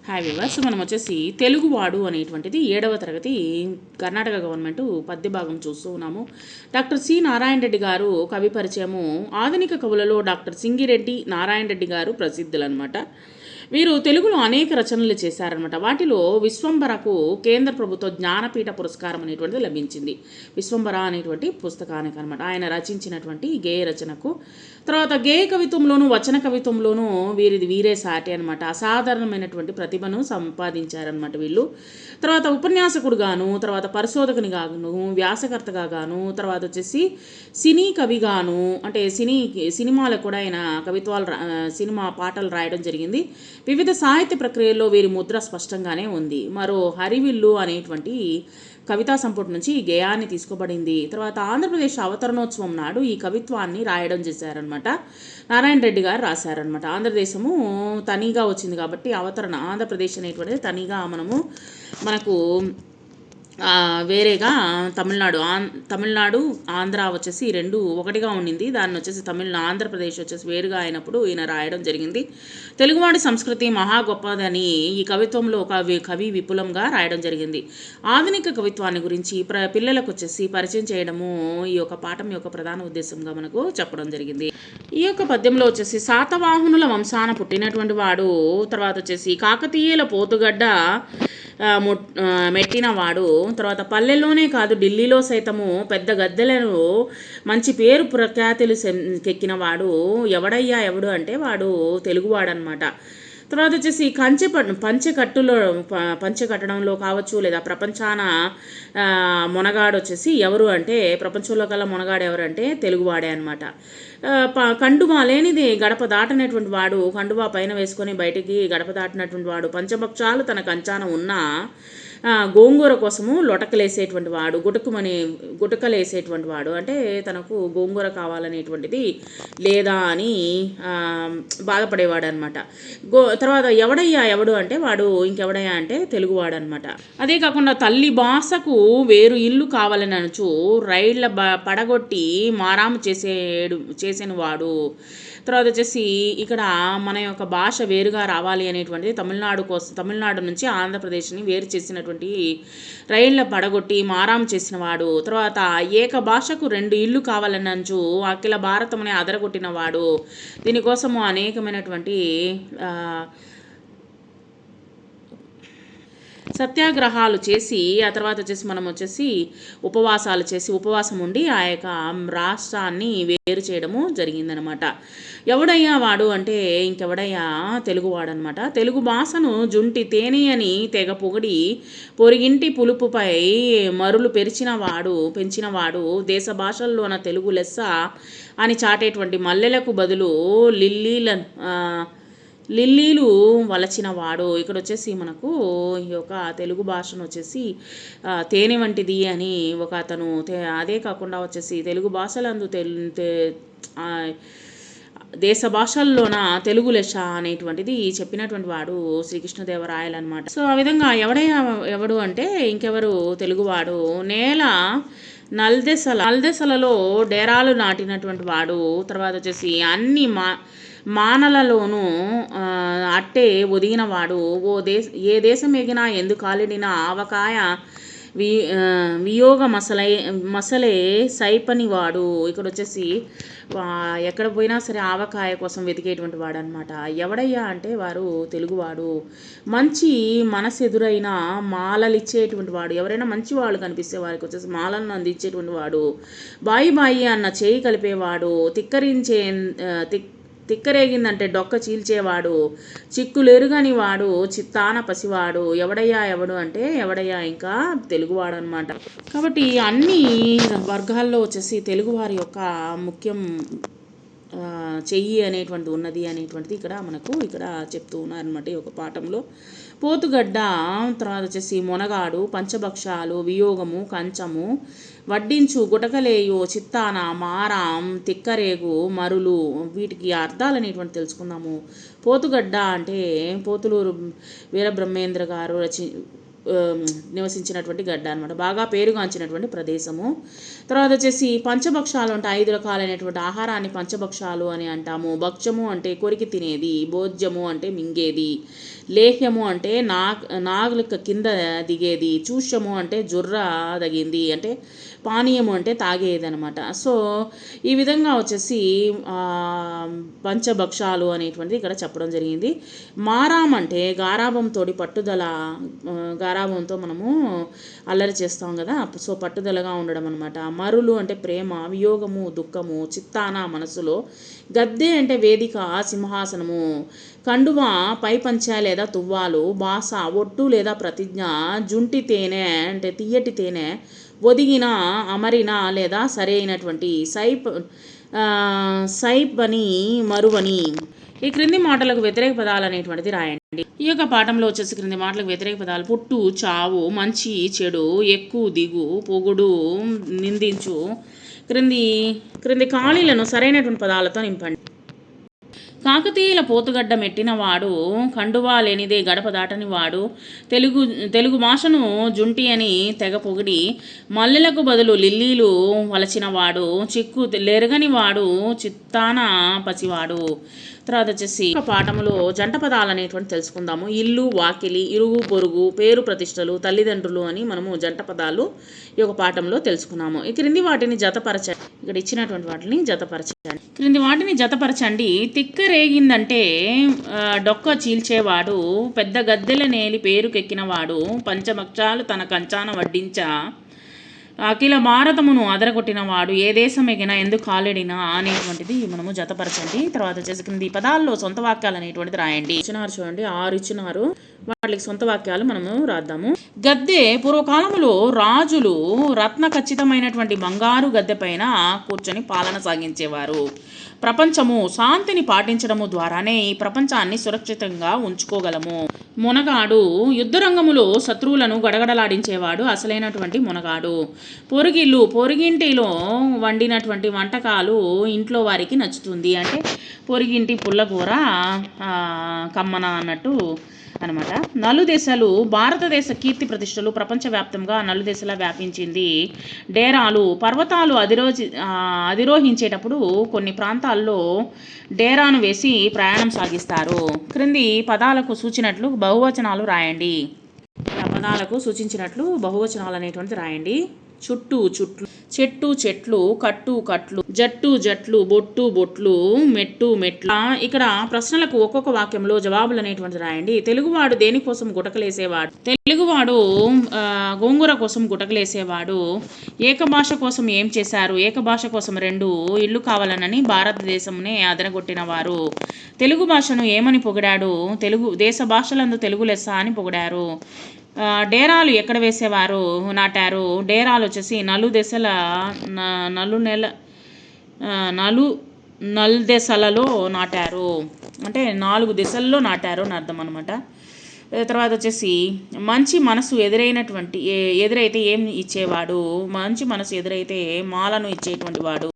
Hi viewers, మనం వచ్చేసి తెలుగువాడు అనేటువంటిది 7వ తరగతి కర్ణాటక గవర్నమెంట్ పద్య భాగం చూస్తూ ఉన్నాము. డాక్టర్ సి నారాయణ రెడ్డి గారు కవి పరిచయము. ఆధునిక కవులలో డాక్టర్ సింగిరెడ్డి నారాయణ రెడ్డి గారు ప్రసిద్ధులన్నమాట. వీరు తెలుగులో అనేక రచనలు చేశారనమాట. వాటిలో విశ్వంబరకు కేంద్ర ప్రభుత్వ జ్ఞానపీఠ పురస్కారం అనేటువంటిది లభించింది. విశ్వంబర అనేటువంటి పుస్తకానికి అనమాట, ఆయన రచించినటువంటి గేయ రచనకు. తర్వాత గేయ కవిత్వంలోను వచన కవిత్వంలోనూ వీరే సాటి అనమాట. అసాధారణమైనటువంటి ప్రతిభను సంపాదించారనమాట వీళ్ళు. తర్వాత ఉపన్యాసకుడుగాను, తర్వాత పరిశోధకుని గాను, వ్యాసకర్తగా గాను, తర్వాత వచ్చేసి సినీ కవిగాను, అంటే సినిమాలకు కూడా ఆయన కవిత్వాలు సినిమా పాటలు రాయడం జరిగింది. వివిధ సాహిత్య ప్రక్రియల్లో వీరి ముద్ర స్పష్టంగానే ఉంది. మరో హరివిల్లు అనేటువంటి కవితా సంపుటి నుంచి ఈ గేయాన్ని తీసుకోబడింది. తర్వాత ఆంధ్రప్రదేశ్ అవతరణోత్సవం నాడు ఈ కవిత్వాన్ని రాయడం చేశారనమాట. నారాయణ రెడ్డి గారు రాశారనమాట. ఆంధ్రదేశము తనీగా వచ్చింది కాబట్టి అవతరణ ఆంధ్రప్రదేశ్ అనేటువంటిది తనీగా మనకు వేరేగా తమిళనాడు ఆంధ్ర వచ్చేసి రెండు ఒకటిగా ఉండింది. దాన్ని వచ్చేసి ఆంధ్రప్రదేశ్ వచ్చేసి వేరుగా అయినప్పుడు ఈయన రాయడం జరిగింది. తెలుగువాడి సంస్కృతి మహా గొప్పదని ఈ కవిత్వంలో కవి విపులంగా రాయడం జరిగింది. ఆధునిక కవిత్వాన్ని గురించి పిల్లలకు వచ్చేసి పరిచయం చేయడము ఈ యొక్క పాఠం యొక్క ప్రధాన ఉద్దేశంగా మనకు చెప్పడం జరిగింది. ఈ యొక్క పద్యంలో వచ్చేసి శాతవాహనుల వంశాన పుట్టినటువంటి వాడు, తర్వాత వచ్చేసి కాకతీయుల పోతుగడ్డ మెట్టినవాడు, తర్వాత పల్లెల్లోనే కాదు ఢిల్లీలో సైతము పెద్ద గద్దెలను మంచి పేరు ప్రఖ్యాతులు కెక్కినవాడు ఎవడు అంటే వాడు తెలుగువాడనమాట. తర్వాత వచ్చేసి పంచె కట్టడంలో కావచ్చు, లేదా ప్రపంచాన మొనగాడు వచ్చేసి ఎవరు అంటే, ప్రపంచంలో కల్లా మొనగాడు ఎవరు అంటే తెలుగువాడే అనమాట. కండువా లేనిది గడప దాటనటువంటి వాడు, కండువా పైన వేసుకొని బయటికి గడప దాటినటువంటి వాడు, పంచభక్షాలు తన కంచాన ఉన్న గోంగూర కోసము లొటకలేసేటువంటి వాడు, గుటకలేసేటువంటి వాడు, అంటే తనకు గోంగూర కావాలనేటువంటిది లేదా అని బాధపడేవాడు అనమాట. తర్వాత ఎవడు అంటే వాడు ఇంకెవడయ్యా అంటే తెలుగువాడు అనమాట. అదే కాకుండా తల్లి భాషకు వేరు ఇల్లు కావాలని అనుచు రైళ్ల పడగొట్టి మారాము చేసిన వాడు. తర్వాత వచ్చేసి ఇక్కడ మన యొక్క భాష వేరుగా రావాలి అనేటువంటిది తమిళనాడు నుంచి ఆంధ్రప్రదేశ్ని వేరు చేసినటువంటి రైళ్ల పడగొట్టి మారాం చేసిన వాడు. తర్వాత ఏక భాషకు 2 ఇళ్ళు కావాలనంచు అఖిల భారతమునే అదరగొట్టిన వాడు. దీనికోసము అనేకమైనటువంటి సత్యాగ్రహాలు చేసి, ఆ తర్వాత వచ్చేసి మనం వచ్చేసి ఉపవాసం ఉండి ఆ యొక్క రాష్ట్రాన్ని వేరు చేయడము జరిగిందనమాట. ఎవడయ్యా వాడు అంటే ఇంకెవడయ్యా తెలుగువాడు అనమాట. తెలుగు భాషను జుంటి తేనె అని తెగ పొగిడి పొరిగింటి పులుపుపై మరులు పెంచినవాడు దేశ భాషల్లోన తెలుగు లెస్స అని చాటేటువంటి మల్లెలకు బదులు లిల్లీలు వలచినవాడు. ఇక్కడ వచ్చేసి మనకు ఈ యొక్క తెలుగు భాషను వచ్చేసి తేనె వంటిది అని ఒక అతను, అదే కాకుండా వచ్చేసి తెలుగు భాషలందు దేశ భాషల్లోన తెలుగు లెస్స అనేటువంటిది చెప్పినటువంటి వాడు శ్రీకృష్ణదేవరాయలు అనమాట. సో ఆ విధంగా ఎవడు అంటే ఇంకెవరు తెలుగువాడు. నేల నల్దెసలలో డేరాలు నాటినటువంటి వాడు. తర్వాత వచ్చేసి అన్ని మానలలోనూ అట్టే ఒదిగినవాడు. ఏ దేశం ఎగినా ఎందు కాలిడినా ఆవకాయ వియోగ మసలే సైపనివాడు. ఇక్కడ వచ్చేసి ఎక్కడ పోయినా సరే ఆవకాయ కోసం వెతికేటువంటి వాడు అనమాట. ఎవడయ్యా అంటే వారు తెలుగువాడు. మంచి మనసు ఎదురైన మాలలిచ్చేటువంటి వాడు. ఎవరైనా మంచి వాళ్ళు కనిపిస్తే వారికి వచ్చేసి మాలను అందించేటువంటి వాడు. బాయి అన్న చేయి కలిపేవాడు. తిక్కరేగిందంటే డొక్క చీల్చేవాడు. చిక్కులేరుగాని వాడు చిత్తాన పసివాడు. ఎవడు అంటే ఇంకా తెలుగువాడు అనమాట. కాబట్టి అన్ని వర్గాల్లో వచ్చేసి తెలుగువారి యొక్క ముఖ్యం చెయ్యి అనేటువంటిది ఉన్నది అనేటువంటిది ఇక్కడ చెప్తూ ఉన్నారనమాట ఈ యొక్క పాఠంలో. పోతుగడ్డ, తర్వాత వచ్చేసి మొనగాడు, పంచభక్షాలు, వియోగము, కంచము, వడ్డించు, గుటకలేయు, చిత్తాన, మారాం, తిక్కరేగు, మరులు, వీటికి అర్థాలు అనేటువంటి తెలుసుకుందాము. పోతుగడ్డ అంటే పోతులూరు వీరబ్రహ్మేంద్ర గారు నివసించినటువంటి గడ్డ అనమాట, బాగా పేరుగాంచినటువంటి ప్రదేశము. తర్వాత వచ్చేసి పంచభక్షాలు అంటే 5 రకాలైనటువంటి ఆహారాన్ని పంచభక్షాలు అని అంటాము. భక్ష్యము అంటే కొరికి తినేది, భోజ్యము అంటే మింగేది, లేహ్యము అంటే నాగులక కింద దిగేది, చూష్యము అంటే జుర్ర తగింది అంటే, పానీయము అంటే తాగేది అనమాట. సో ఈ విధంగా వచ్చేసి పంచభక్షాలు అనేటువంటిది ఇక్కడ చెప్పడం జరిగింది. మారాం అంటే గారాబంతో పట్టుదల, గారాబంతో మనము అల్లరి చేస్తాం కదా, సో పట్టుదలగా ఉండడం అనమాట. మరులు అంటే ప్రేమ, వియోగము దుఃఖము, చిత్తాన మనసులో, గద్దె అంటే వేదిక సింహాసనము, కండువ పై పంచ లేదా తువ్వాలు, బాస ఒట్టు లేదా ప్రతిజ్ఞ, జుంటి తేనె అంటే తీయటి తేనె, ఒదిగిన అమరిన లేదా సరైనటువంటి, సైప్ అని మరువని. ఈ క్రింది మాటలకు వ్యతిరేక పదాలు అనేటువంటిది రాయండి. ఈ యొక్క పాఠంలో వచ్చేసి క్రింది మాటలకు వ్యతిరేక పదాలు పుట్టు, చావు, మంచి, చెడు, ఎక్కు, దిగు, పొగుడు, నిందించు. క్రింది ఖాళీలను సరైనటువంటి పదాలతో నింపండి. కాకతీయుల పోతుగడ్డ మెట్టినవాడు, కండువా లేనిదే గడప దాటని వాడు, తెలుగు భాషను జుంటి అని తెగ పొగిడి మల్లెలకు బదులు లిల్లీలు వలచినవాడు, చిక్కు లెరగని వాడు, చిత్తాన పసివాడు. తర్వాత వచ్చేసి పాఠములో జంట పదాలు అనేటువంటి తెలుసుకుందాము. ఇల్లు, వాకిలి, ఇరుగు పొరుగు, పేరు ప్రతిష్టలు, తల్లిదండ్రులు అని మనము జంట పదాలు ఈ యొక్క పాఠంలో తెలుసుకున్నాము. ఈ క్రింది వాటిని జతపరచండి. ఇక్కడ ఇచ్చినటువంటి వాటిని జతపరచండి. క్రింది వాటిని జతపరచండి. తిక్క రేగిందంటే డొక్క చీల్చేవాడు, పెద్ద గద్దెల నేలి పేరుకెక్కినవాడు, పంచభక్షాలు తన కంచాన వడ్డించా, అఖిల భారతమును అదరగొట్టినవాడు, ఏ దేశం ఎగినా ఎందుకు కాలెడినా అనేటువంటిది మనము జతపరచండి. తర్వాత వచ్చేసి క్రింది పదాల్లో సొంత వాక్యాలు అనేటువంటిది రాయండి. ఇచ్చినారు చూడండి, 6 ఇచ్చినారు, వాటికి సొంత వాక్యాలు మనము రాద్దాము. గద్దె పూర్వకాలములో రాజులు రత్న ఖచ్చితమైనటువంటి బంగారు గద్దె పైన కూర్చొని పాలన సాగించేవారు. ప్రపంచము శాంతిని పాటించడము ద్వారానే ఈ ప్రపంచాన్ని సురక్షితంగా ఉంచుకోగలము. మునగాడు యుద్ధరంగములో శత్రువులను గడగడలాడించేవాడు, అసలైనటువంటి మునగాడు. పొరుగింటిలో వండినటువంటి వంటకాలు ఇంట్లో వారికి నచ్చుతుంది అంటే పొరుగింటి పుల్లకూర కమ్మన అన్నట్టు అనమాట. నలుదేశాలు భారతదేశ కీర్తి ప్రతిష్టలు ప్రపంచవ్యాప్తంగా నలుదేశాల వ్యాపించింది. డేరాలు పర్వతాలు అధిరోహించేటప్పుడు కొన్ని ప్రాంతాల్లో డేరాను వేసి ప్రయాణం సాగిస్తారు. క్రింది పదాలకు సూచినట్లు బహువచనాలు రాయండి. పదాలకు సూచించినట్లు బహువచనాలు అనేటువంటిది రాయండి. చుట్టూ చుట్లు, చెట్టు చెట్లు, కట్టు కట్లు, జట్టు జట్లు, బొట్టు బొట్లు, మెట్టు మెట్లు. ఇక్కడ ప్రశ్నలకు ఒక్కొక్క వాక్యంలో జవాబులు అనేటువంటిది రాయండి. తెలుగువాడు దేనికోసం గుటకలేసేవాడు? తెలుగువాడు గోంగూర కోసం గుటకలేసేవాడు. ఏకభాష కోసం ఏం చేశారు? ఏకభాష కోసం 2 ఇళ్ళు కావాలనని భారతదేశంనే అదరగొట్టినవారు. తెలుగు భాషను ఏమని పొగిడాడు? దేశ భాషలందు తెలుగు లెస్స అని పొగిడారు. డేరాలు ఎక్కడ వేసేవారు? నాటారు. డేరాలు వచ్చేసి నలుదెసలలో నాటారు, అంటే 4 దిశల్లో నాటారు అని అర్థం అనమాట. తర్వాత వచ్చేసి మంచి మనసు ఎదురైతే ఏం ఇచ్చేవాడు? మంచి మనసు ఎదురైతే మాలను ఇచ్చేటువంటి వాడు.